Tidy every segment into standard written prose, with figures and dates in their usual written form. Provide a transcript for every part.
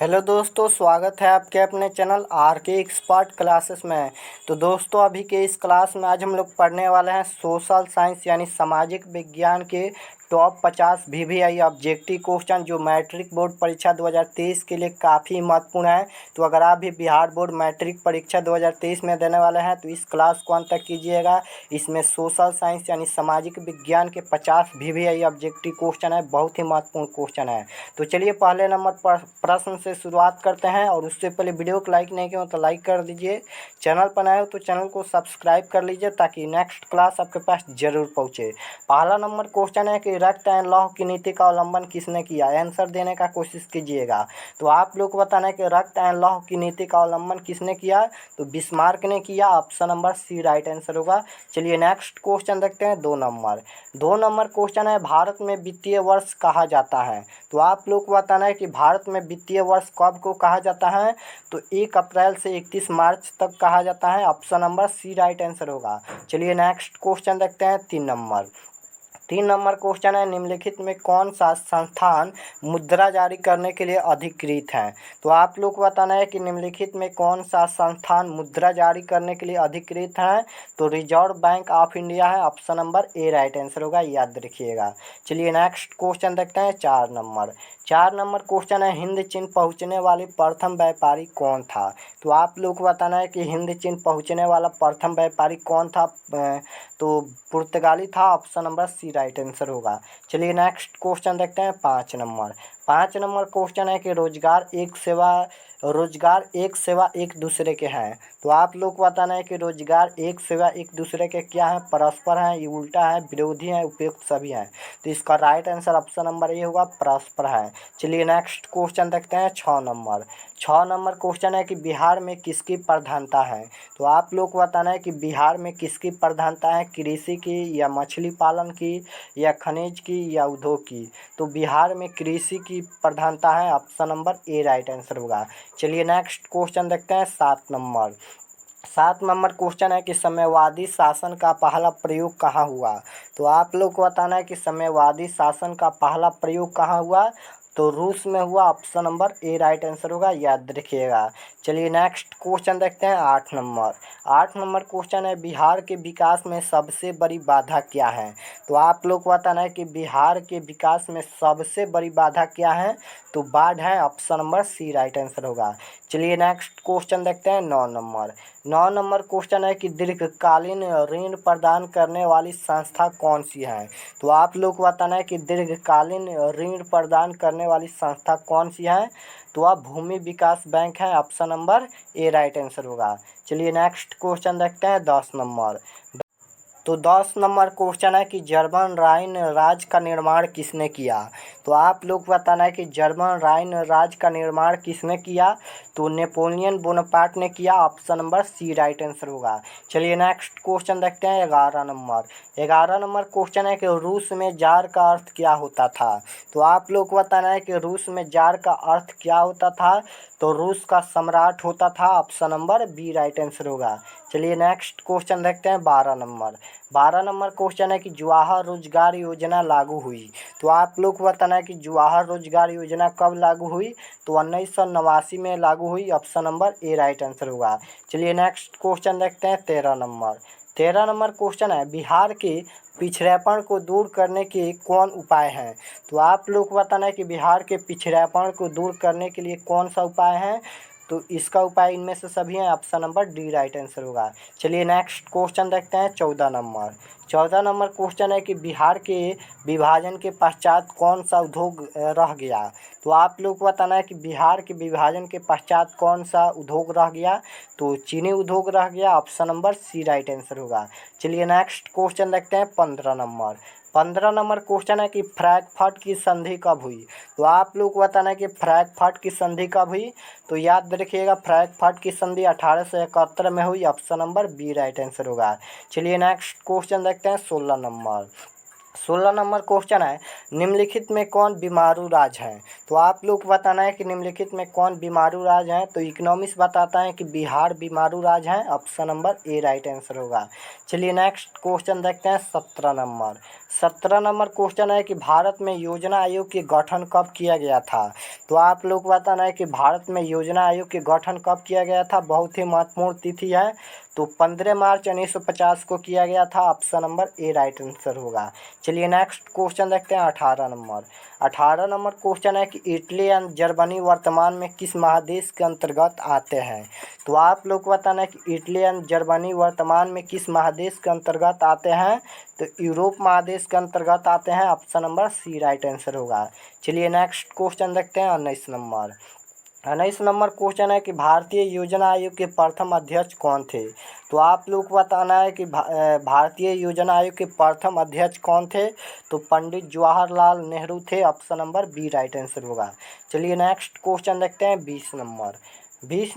Hello दोस्तों, स्वागत है आपके अपने चैनल आर के एक्सपर्ट क्लासेस में। तो दोस्तों, अभी के इस क्लास में आज हम लोग पढ़ने वाले हैं सोशल साइंस यानी सामाजिक विज्ञान के टॉप 50 वीवीआई ऑब्जेक्टिव क्वेश्चन जो मैट्रिक बोर्ड परीक्षा 2023 के लिए काफ़ी महत्वपूर्ण है। तो अगर आप भी बिहार बोर्ड मैट्रिक परीक्षा 2023 में देने वाले हैं तो इस क्लास को अंत तक कीजिएगा। इसमें सोशल साइंस यानी सामाजिक विज्ञान के 50 वीवीआई ऑब्जेक्टिव क्वेश्चन है, बहुत ही महत्वपूर्ण क्वेश्चन है। तो चलिए पहले नंबर पर प्रश्न से शुरुआत करते हैं। और उससे पहले वीडियो को लाइक नहीं किया हो तो लाइक कर दीजिए, चैनल पर नए हो तो चैनल को सब्सक्राइब कर लीजिए ताकि नेक्स्ट क्लास आपके पास जरूर पहुंचे। पहला नंबर क्वेश्चन है कि रक्त एंड लौह की नीति का अवलंबन किसने किया। आंसर देने का कोशिश कीजिएगा। तो आप लोग को बताना है कि रक्त एंड लौह की नीति का अवलंबन किसने किया, तो बिस्मार्क ने किया। Option number C right answer होगा। चलिए नेक्स्ट क्वेश्चन देखते हैं। 2 नंबर क्वेश्चन है, भारत में वित्तीय वर्ष कहा जाता है। तो आप लोग को बताना है कि भारत में वित्तीय वर्ष कब को कहा जाता है, तो 1 अप्रैल से 31 मार्च तक कहा जाता है। Option number C right answer होगा। चलिए नेक्स्ट क्वेश्चन देखते हैं। 3 नंबर क्वेश्चन है, निम्नलिखित में कौन सा संस्थान मुद्रा जारी करने के लिए अधिकृत है। तो आप लोग को बताना है कि निम्नलिखित में कौन सा संस्थान मुद्रा जारी करने के लिए अधिकृत है, तो रिजर्व बैंक ऑफ इंडिया है। Option number A right answer होगा, याद रखिएगा। चलिए नेक्स्ट क्वेश्चन देखते हैं। 4 नंबर क्वेश्चन है, हिंद चीन पहुंचने वाले प्रथम व्यापारी कौन था। तो आप लोग को बताना है कि हिंद चीन पहुंचने वाला प्रथम व्यापारी कौन था। तो पुर्तगाली था। Option number C right answer होगा। चलिए नेक्स्ट क्वेश्चन देखते हैं। 5 नंबर क्वेश्चन है कि रोजगार एक सेवा एक दूसरे के हैं। तो आप लोग को बताना है कि रोजगार एक सेवा एक दूसरे के क्या है, परस्पर है, ये उल्टा है, विरोधी है, उपयुक्त सभी हैं। तो इसका right answer option number A होगा, परस्पर है। चलिए नेक्स्ट क्वेश्चन देखते हैं। 6 नंबर क्वेश्चन है कि बिहार में किसकी प्रधानता है। तो आप लोग को बताना है कि बिहार में किसकी प्रधानता है, कृषि की या मछली पालन की या खनिज की या उद्योग की। तो बिहार में कृषि की प्रधानता है। Option number A right answer होगा। चलिए नेक्स्ट क्वेश्चन देखते हैं। 7 नंबर क्वेश्चन है कि साम्यवादी शासन का पहला प्रयोग कहाँ हुआ। तो आप लोग को बताना है कि साम्यवादी शासन का पहला प्रयोग कहाँ हुआ, तो रूस में हुआ। Option number A right answer होगा, याद रखिएगा। चलिए नेक्स्ट क्वेश्चन देखते हैं। 8 नंबर क्वेश्चन है, बिहार के विकास में सबसे बड़ी बाधा क्या है। तो आप लोग को बताना है कि बिहार के विकास में सबसे बड़ी बाधा क्या है, तो बाढ़ है। Option number C right answer होगा। चलिए नेक्स्ट क्वेश्चन देखते हैं। 9 नंबर क्वेश्चन है कि दीर्घकालीन ऋण प्रदान करने वाली संस्था कौन सी है। तो आप लोग को बताना है कि दीर्घकालीन ऋण प्रदान करने वाली संस्था कौन सी है, तो आप भूमि विकास बैंक है। Option number A right answer होगा। चलिए नेक्स्ट क्वेश्चन देखते हैं। 10 नंबर क्वेश्चन है कि जर्मन राइन राज्य का निर्माण किसने किया। तो आप लोग को बताना है कि जर्मन राइन राज्य का निर्माण किसने किया, तो नेपोलियन बोनापार्ट ने किया। Option number C right answer होगा। चलिए नेक्स्ट क्वेश्चन देखते हैं। 11 नंबर क्वेश्चन है कि रूस में जार का अर्थ क्या होता था। तो आप लोग को बताना है कि रूस में जार का अर्थ क्या होता था, तो रूस का सम्राट होता था। Option number B right answer होगा। चलिए नेक्स्ट क्वेश्चन देखते हैं। 12 नंबर क्वेश्चन है कि जवाहर रोजगार योजना लागू हुई। तो आप लोग को बताना है कि जवाहर रोजगार योजना कब लागू हुई, तो 1989 में लागू हुई। Option number A right answer होगा। चलिए नेक्स्ट क्वेश्चन देखते हैं। 13 नंबर क्वेश्चन है, बिहार के पिछड़ेपन को दूर करने के कौन उपाय हैं। तो आप लोग को बताना है कि बिहार के पिछड़ेपन को दूर करने के लिए कौन सा उपाय है, तो इसका उपाय इनमें से सभी हैं। Option number D right answer होगा। चलिए नेक्स्ट क्वेश्चन देखते हैं। 14 नंबर क्वेश्चन है कि बिहार के विभाजन के पश्चात कौन सा उद्योग रह गया। तो आप लोग को बताना है कि बिहार के विभाजन के पश्चात कौन सा उद्योग रह गया, तो चीनी उद्योग रह गया। Option number C right answer होगा। चलिए नेक्स्ट क्वेश्चन देखते हैं। 15 नंबर क्वेश्चन है कि फ्रैंकफर्ट की संधि कब हुई। तो आप लोग को बताना है कि फ्रैंकफर्ट की संधि कब हुई, तो याद रखिएगा फ्रैंकफर्ट की संधि 1871 में हुई। Option number B right answer होगा। चलिए नेक्स्ट क्वेश्चन देखते हैं। 16 नंबर क्वेश्चन है, निम्नलिखित में कौन बीमारू राज्य है? तो आप लोग को बताना है कि निम्नलिखित में कौन बीमारू राज्य है। तो इकोनॉमिक्स बताता है कि बिहार बीमारू राज्य है। Option number A right answer होगा। चलिए नेक्स्ट क्वेश्चन देखते हैं 17 नंबर क्वेश्चन है कि भारत में योजना आयोग के गठन कब किया गया था? तो आप लोग को बताना है कि भारत में योजना आयोग के गठन कब किया गया था। बहुत ही महत्वपूर्ण तिथि है। तो 15 मार्च 1950 को किया गया था। Option number A right answer होगा। चलिए नेक्स्ट क्वेश्चन देखते हैं 18 नंबर क्वेश्चन है कि इटली एंड जर्मनी वर्तमान में किस महादेश के अंतर्गत आते हैं? तो आप लोग को बताना है कि इटली एंड जर्मनी वर्तमान में किस महादेश के अंतर्गत आते हैं? तो यूरोप महादेश के अंतर्गत आते हैं। Option number C right answer होगा। चलिए नेक्स्ट क्वेश्चन देखते हैं 19 नंबर क्वेश्चन है कि भारतीय योजना आयोग के प्रथम अध्यक्ष कौन थे? तो आप लोग को बताना है कि भारतीय योजना आयोग के प्रथम अध्यक्ष कौन थे? तो पंडित जवाहरलाल नेहरू थे। Option number B right answer होगा। चलिए नेक्स्ट क्वेश्चन देखते हैं 20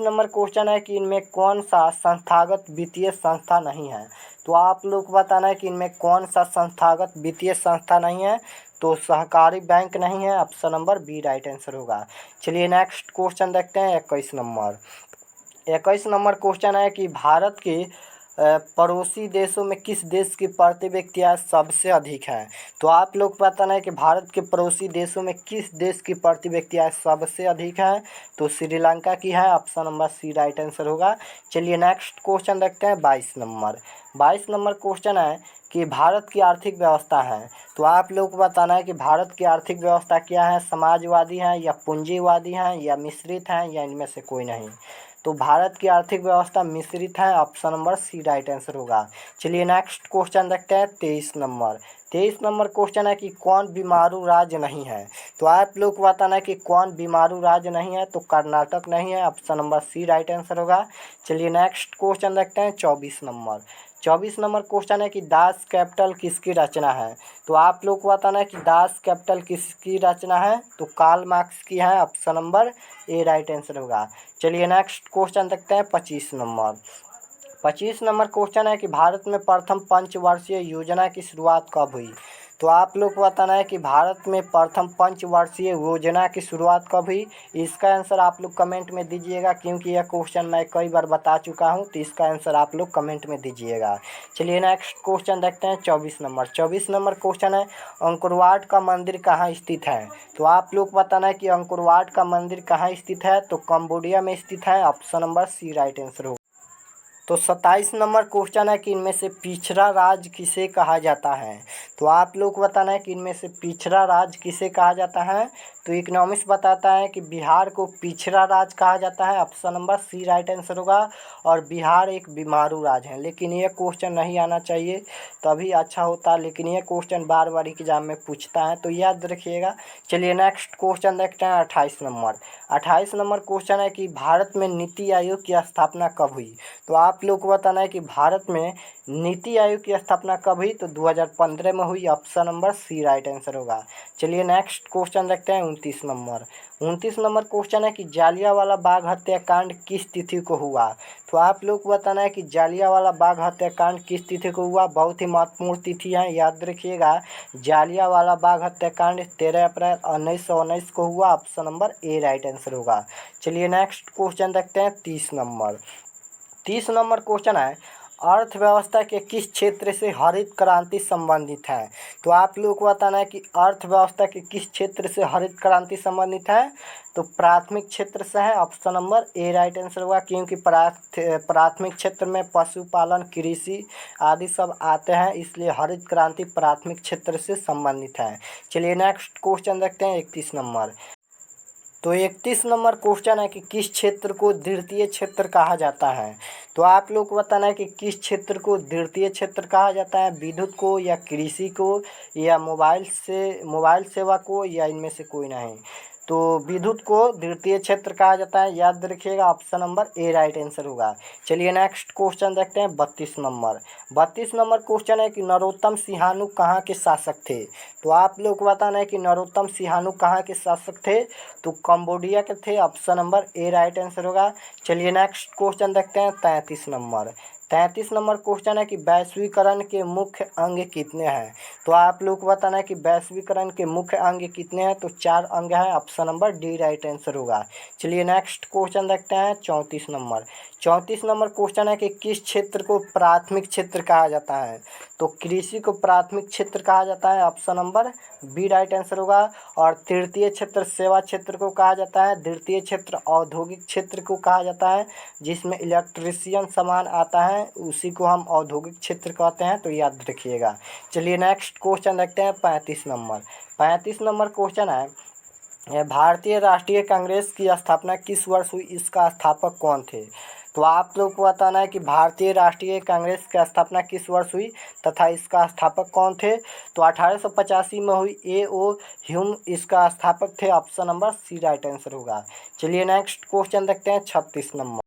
नंबर क्वेश्चन है कि इनमें कौन सा संस्थागत वित्तीय संस्था नहीं है? तो आप लोग को बताना है कि इनमें कौन सा संस्थागत वित्तीय संस्था नहीं है। तो सहकारी बैंक नहीं है। Option number B right answer होगा। चलिए नेक्स्ट क्वेश्चन देखते हैं 21 नंबर क्वेश्चन है कि भारत के पड़ोसी देशों में किस देश की प्रति व्यक्ति आय सबसे अधिक है? तो आप लोग को बताना है कि भारत के पड़ोसी देशों में किस देश की प्रति व्यक्ति आय सबसे अधिक है? तो श्रीलंका की है। Option number C right answer होगा। चलिए नेक्स्ट क्वेश्चन देखते हैं 22 नंबर क्वेश्चन है कि भारत की आर्थिक व्यवस्था है। तो आप लोग को बताना है कि भारत की आर्थिक व्यवस्था क्या है? समाजवादी है या पूंजीवादी है या मिश्रित है या इनमें से कोई नहीं? तो भारत की आर्थिक व्यवस्था मिश्रित है। Option number C right answer होगा। चलिए नेक्स्ट क्वेश्चन देखते हैं 23 नंबर क्वेश्चन है कि कौन बीमारू राज्य नहीं है? तो आप लोग को बताना है कि कौन बीमारू राज्य नहीं है। तो कर्नाटक नहीं है। Option number C right answer होगा। चलिए नेक्स्ट क्वेश्चन देखते हैं 24 नंबर क्वेश्चन है कि दास कैपिटल किसकी रचना है? तो आप लोग को बताना है कि दास कैपिटल किसकी रचना है। तो कार्ल मार्क्स की है। Option number A right answer होगा। चलिए नेक्स्ट क्वेश्चन देखते हैं 25 नंबर क्वेश्चन है कि भारत में प्रथम पंचवर्षीय योजना की शुरुआत कब हुई? तो आप लोग को बताना है कि भारत में प्रथम पंचवर्षीय योजना की शुरुआत कब हुई। इसका आंसर आप लोग कमेंट में दीजिएगा, क्योंकि यह क्वेश्चन मैं कई बार बता चुका हूं। तो इसका आंसर आप लोग कमेंट में दीजिएगा। चलिए नेक्स्ट क्वेश्चन देखते हैं 24 नंबर क्वेश्चन है, अंकुरवाट का मंदिर कहाँ स्थित है? तो आप लोग को बताना है कि अंकुरवाट का मंदिर कहाँ स्थित है। तो कंबोडिया में स्थित है। Option number C right answer होगा। तो 27 नंबर क्वेश्चन है कि इनमें से पिछड़ा राज्य किसे कहा जाता है? तो आप लोग को बताना है कि इनमें से पिछड़ा राज्य किसे कहा जाता है। तो इकोनॉमिक्स बताता है कि बिहार को पिछड़ा राज्य कहा जाता है। Option number C right answer होगा। और बिहार एक बीमारू राज्य है, लेकिन ये क्वेश्चन नहीं आना चाहिए, तभी अच्छा होता। लेकिन ये क्वेश्चन बार बार एग्जाम में पूछता है, तो याद रखिएगा। चलिए नेक्स्ट क्वेश्चन देखते हैं 28 नंबर क्वेश्चन है कि भारत में नीति आयोग की स्थापना कब हुई? तो आप लोग को बताना है कि भारत में नीति आयोग की स्थापना कब हुई। तो 2015 में हुई। Option number C right answer होगा। चलिए नेक्स्ट क्वेश्चन देखते हैं 29 नंबर क्वेश्चन है कि जालियांवाला बाग हत्याकांड किस तिथि को हुआ? तो आप लोग को बताना है कि जालियांवाला बाग हत्याकांड किस तिथि को हुआ। बहुत ही महत्वपूर्ण तिथि है, याद रखिएगा। जालियांवाला बाग हत्याकांड 13 अप्रैल 1919 को हुआ। Option number A right answer होगा। चलिए नेक्स्ट क्वेश्चन देखते हैं 30 नंबर क्वेश्चन है, अर्थव्यवस्था के किस क्षेत्र से हरित क्रांति संबंधित है? तो आप लोग को बताना है कि अर्थव्यवस्था के किस क्षेत्र से हरित क्रांति संबंधित है। तो प्राथमिक क्षेत्र से है। Option number A right answer होगा, क्योंकि प्राथमिक क्षेत्र में पशुपालन, कृषि आदि सब आते हैं, इसलिए हरित क्रांति प्राथमिक क्षेत्र से संबंधित है। चलिए नेक्स्ट क्वेश्चन देखते हैं 31 नंबर। तो 31 नंबर क्वेश्चन है कि किस क्षेत्र को द्वितीय क्षेत्र कहा जाता है? तो आप लोग को बताना है कि किस क्षेत्र को द्वितीय क्षेत्र कहा जाता है। विद्युत को या कृषि को या मोबाइल सेवा को या इनमें से कोई नहीं। तो विद्युत को द्वितीय क्षेत्र कहा जाता है, याद रखिएगा। Option number A right answer होगा। चलिए नेक्स्ट क्वेश्चन देखते हैं 32 नंबर क्वेश्चन है कि नरोत्तम सिंहाणु कहाँ के शासक थे? तो आप लोग को बताना है कि नरोत्तम सिंहाणु कहाँ के शासक थे। तो कंबोडिया के थे। Option number A right answer होगा। चलिए नेक्स्ट क्वेश्चन देखते हैं 33 नंबर। 33 नंबर क्वेश्चन है कि वैश्वीकरण के मुख्य अंग कितने हैं। तो आप लोग को बताना है कि वैश्वीकरण के मुख्य अंग कितने हैं। तो 4 अंग हैं। Option number D right answer होगा। चलिए नेक्स्ट क्वेश्चन देखते हैं 34 नंबर। 34 नंबर क्वेश्चन है कि किस क्षेत्र को प्राथमिक क्षेत्र कहा जाता है। तो कृषि को प्राथमिक क्षेत्र कहा जाता है। Option number B right answer होगा। और तृतीय क्षेत्र सेवा क्षेत्र को कहा जाता है। द्वितीय क्षेत्र औद्योगिक क्षेत्र को कहा जाता है, जिसमें इलेक्ट्रीशियन सामान आता है, उसी को हम औद्योगिक क्षेत्र कहते हैं। तो याद रखिएगा। चलिए नेक्स्ट क्वेश्चन देखते हैं 35 नंबर। 35 नंबर क्वेश्चन है भारतीय राष्ट्रीय कांग्रेस की स्थापना किस वर्ष हुई, इसका स्थापक कौन थे। तो आप लोग को बताना है कि भारतीय राष्ट्रीय कांग्रेस की स्थापना किस वर्ष हुई तथा इसका स्थापक कौन थे। तो 1885 में हुई। ए ओ ह्यूम इसका स्थापक थे। Option number C right answer होगा। चलिए नेक्स्ट क्वेश्चन देखते हैं 36 नंबर।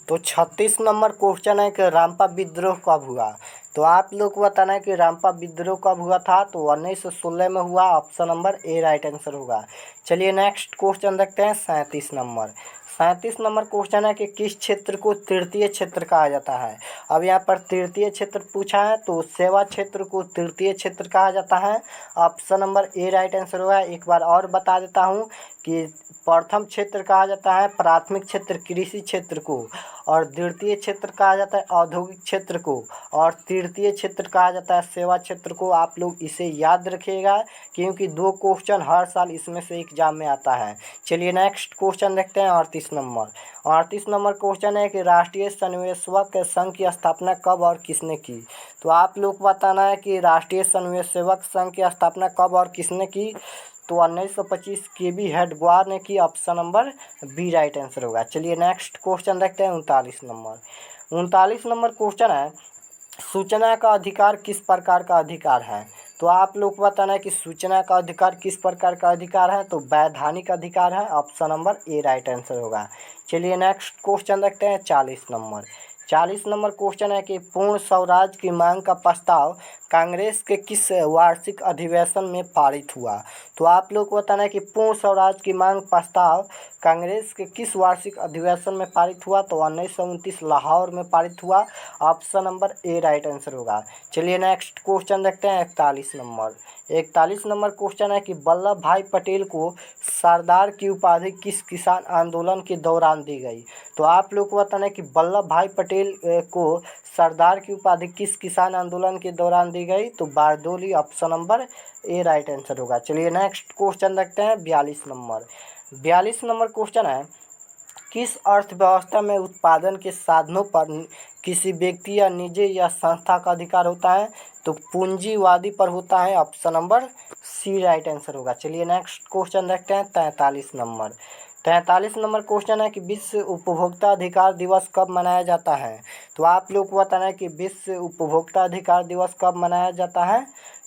तो 36 नंबर क्वेश्चन है कि रामपा विद्रोह कब हुआ। तो आप लोग को बताना है कि रामपा विद्रोह कब हुआ था। तो 1916 में हुआ। Option number A right answer होगा। चलिए नेक्स्ट क्वेश्चन देखते हैं 37 नंबर। 37 नंबर क्वेश्चन है कि किस क्षेत्र को तृतीय क्षेत्र कहा जाता है। अब यहाँ पर तृतीय क्षेत्र पूछा है, तो सेवा क्षेत्र को तृतीय क्षेत्र कहा जाता है। Option number A right answer होगा। एक बार और बता देता हूँ कि प्रथम क्षेत्र कहा जाता है प्राथमिक क्षेत्र कृषि क्षेत्र को, और द्वितीय क्षेत्र कहा जाता है औद्योगिक क्षेत्र को, और तृतीय क्षेत्र कहा जाता है सेवा क्षेत्र को। आप लोग इसे याद रखिएगा, क्योंकि 2 क्वेश्चन हर साल इसमें से एग्जाम में आता है। चलिए नेक्स्ट क्वेश्चन देखते हैं 38 नंबर। 38 नंबर क्वेश्चन है कि राष्ट्रीय स्वयंसेवक संघ की स्थापना कब और किसने की। तो आप लोग को बताना है कि राष्ट्रीय स्वयंसेवक संघ की स्थापना कब और किसने की। तो 1925 के बी हेडगेवार ने की। Option number B right answer होगा। चलिए नेक्स्ट क्वेश्चन देखते हैं 39 नंबर। 39 नंबर क्वेश्चन है सूचना का अधिकार किस प्रकार का अधिकार है। तो आप लोग को बताना है कि सूचना का अधिकार किस प्रकार का अधिकार है। तो वैधानिक अधिकार है। Option number A right answer होगा। चलिए नेक्स्ट क्वेश्चन देखते हैं 40 नंबर। 40 नंबर क्वेश्चन है कि पूर्ण स्वराज की मांग का प्रस्ताव कांग्रेस के किस वार्षिक अधिवेशन में पारित हुआ। तो आप लोग को बताना है कि पूर्ण स्वराज की मांग प्रस्ताव कांग्रेस के किस वार्षिक अधिवेशन में पारित हुआ। तो 1929 लाहौर में पारित हुआ। Option number A right answer होगा। चलिए नेक्स्ट क्वेश्चन देखते हैं 41 नंबर। 41 नंबर क्वेश्चन है कि वल्लभ भाई पटेल को सरदार की उपाधि किस किसान आंदोलन के दौरान दी गई। तो आप लोग को बताना है कि वल्लभ भाई पटेल को सरदार की उपाधि किस किसान आंदोलन के दौरान दी गई। तो Bardoli. Option number A right answer होगा। चलिए नेक्स्ट क्वेश्चन देखते हैं 42 नंबर। 42 नंबर क्वेश्चन है किस अर्थव्यवस्था में उत्पादन के साधनों पर किसी व्यक्ति या निजी या संस्था का अधिकार होता है। तो पूंजीवादी पर होता है। Option number C right answer होगा। चलिए नेक्स्ट क्वेश्चन देखते हैं 43 नंबर। 43 नंबर क्वेश्चन है कि विश्व उपभोक्ता अधिकार दिवस कब मनाया जाता है। तो आप लोग को बताना है कि विश्व उपभोक्ता अधिकार दिवस कब मनाया जाता है।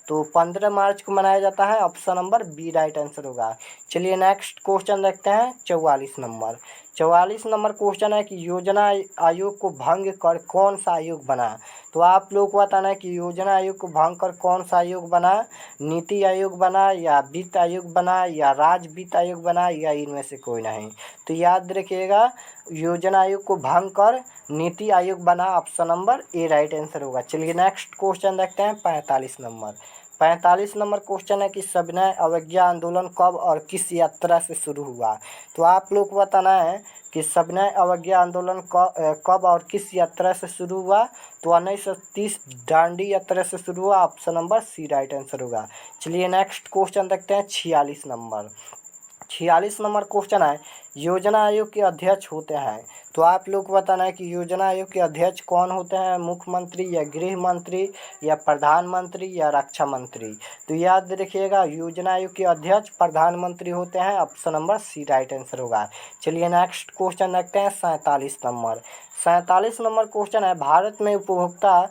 तो 15 मार्च को मनाया जाता है। Option number B right answer होगा। चलिए नेक्स्ट क्वेश्चन देखते हैं 44 नंबर। 44 नंबर क्वेश्चन है कि योजना आयोग को भंग कर कौन सा आयोग बना। तो आप लोग को बताना है कि योजना आयोग को भंग कर कौन सा आयोग बना। नीति आयोग बना, या वित्त आयोग बना, या राज्य वित्त आयोग बना, या इनमें से कोई नहीं। तो याद रखिएगा, योजना आयोग को भंग कर नीति आयोग बना। Option number A right answer होगा। चलिए नेक्स्ट क्वेश्चन देखते हैं 45 नंबर। 45 नंबर क्वेश्चन है कि सविनय अवज्ञा आंदोलन कब और किस यात्रा से शुरू हुआ। तो आप लोग को बताना है कि सविनय अवज्ञा आंदोलन कब और किस यात्रा से शुरू हुआ। तो 1930 दांडी यात्रा से शुरू हुआ। Option number C right answer होगा। चलिए नेक्स्ट क्वेश्चन देखते हैं 46 नंबर। 46 नंबर क्वेश्चन है योजना आयोग के अध्यक्ष होते हैं। तो आप लोग को बताना है कि योजना आयोग के अध्यक्ष कौन होते हैं। मुख्यमंत्री, या गृह मंत्री, या प्रधानमंत्री, या रक्षा मंत्री। तो याद रखिएगा, योजना आयोग के अध्यक्ष प्रधानमंत्री होते हैं। Option number C right answer होगा। चलिए नेक्स्ट क्वेश्चन देखते हैं 47 नंबर। 47 नंबर क्वेश्चन है भारत में उपभोक्ता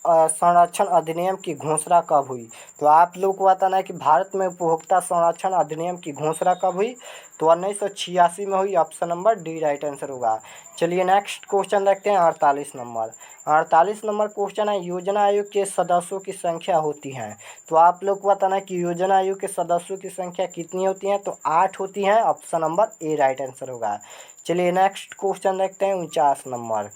संरक्षण अधिनियम की घोषणा कब हुई। तो आप लोग को बताना है कि भारत में उपभोक्ता संरक्षण अधिनियम की घोषणा कब हुई। तो 1986 में हुई। Option number D right answer होगा। चलिए नेक्स्ट क्वेश्चन देखते हैं 48 नंबर। 48 नंबर क्वेश्चन है योजना आयोग के सदस्यों की संख्या होती है। तो आप लोग को बताना है कि योजना आयोग के सदस्यों की संख्या कितनी होती है। तो 8 होती है। Option number A right answer होगा। चलिए नेक्स्ट क्वेश्चन देखते हैं 49 नंबर।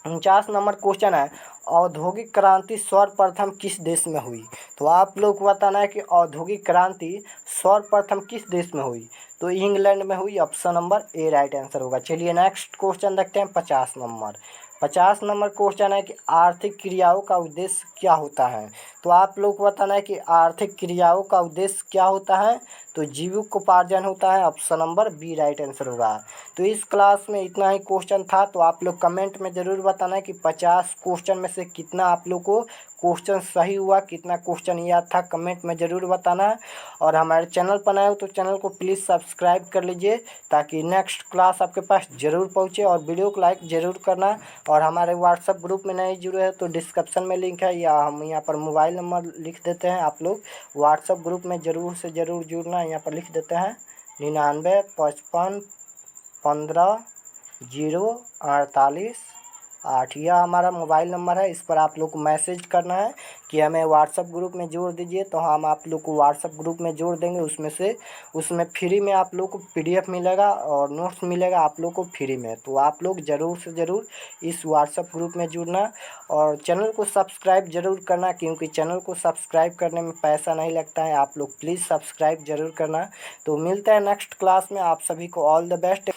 49 नंबर क्वेश्चन है, औद्योगिक क्रांति सर्वप्रथम किस देश में हुई? तो आप लोग को बताना है कि औद्योगिक क्रांति सर्वप्रथम किस देश में हुई? तो इंग्लैंड में हुई। Option number A right answer होगा। चलिए नेक्स्ट क्वेश्चन देखते हैं 50 नंबर। 50 नंबर क्वेश्चन है कि आर्थिक क्रियाओं का उद्देश्य क्या होता है? तो आप लोग को बताना है कि आर्थिक क्रियाओं का उद्देश्य क्या होता है? तो जीविकोपार्जन होता है। Option number B right answer होगा। तो इस क्लास में इतना ही क्वेश्चन था। तो आप लोग कमेंट में ज़रूर बताना है कि 50 क्वेश्चन में से कितना आप लोग को क्वेश्चन सही हुआ, कितना क्वेश्चन याद था, कमेंट में ज़रूर बताना है। और हमारे चैनल पर नए हो तो चैनल को प्लीज़ सब्सक्राइब कर लीजिए, ताकि नेक्स्ट क्लास आपके पास ज़रूर पहुँचे। और वीडियो को लाइक ज़रूर करना। और हमारे व्हाट्सएप ग्रुप में नहीं जुड़े हैं तो डिस्क्रिप्शन में लिंक है, या हम यहाँ पर मोबाइल नंबर लिख देते हैं। आप लोग व्हाट्सएप ग्रुप में ज़रूर से ज़रूर जुड़ना। यहाँ पर लिख देते हैं 995515 048 यह हमारा मोबाइल नंबर है। इस पर आप लोग को मैसेज करना है कि हमें व्हाट्सएप ग्रुप में जोड़ दीजिए, तो हम आप लोग को व्हाट्सएप ग्रुप में जोड़ देंगे। उसमें फ्री में आप लोग को PDF मिलेगा और नोट्स मिलेगा आप लोग को फ्री में। तो आप लोग ज़रूर से ज़रूर इस व्हाट्सएप ग्रुप में जुड़ना और चैनल को सब्सक्राइब ज़रूर करना, क्योंकि चैनल को सब्सक्राइब करने में पैसा नहीं लगता है। आप लोग प्लीज़ सब्सक्राइब ज़रूर करना। तो मिलते हैं नेक्स्ट क्लास में। आप सभी को ऑल द बेस्ट।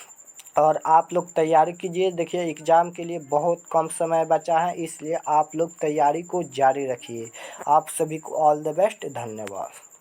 और आप लोग तैयारी कीजिए। देखिए एग्ज़ाम के लिए बहुत कम समय बचा है, इसलिए आप लोग तैयारी को जारी रखिए। आप सभी को ऑल द बेस्ट। धन्यवाद।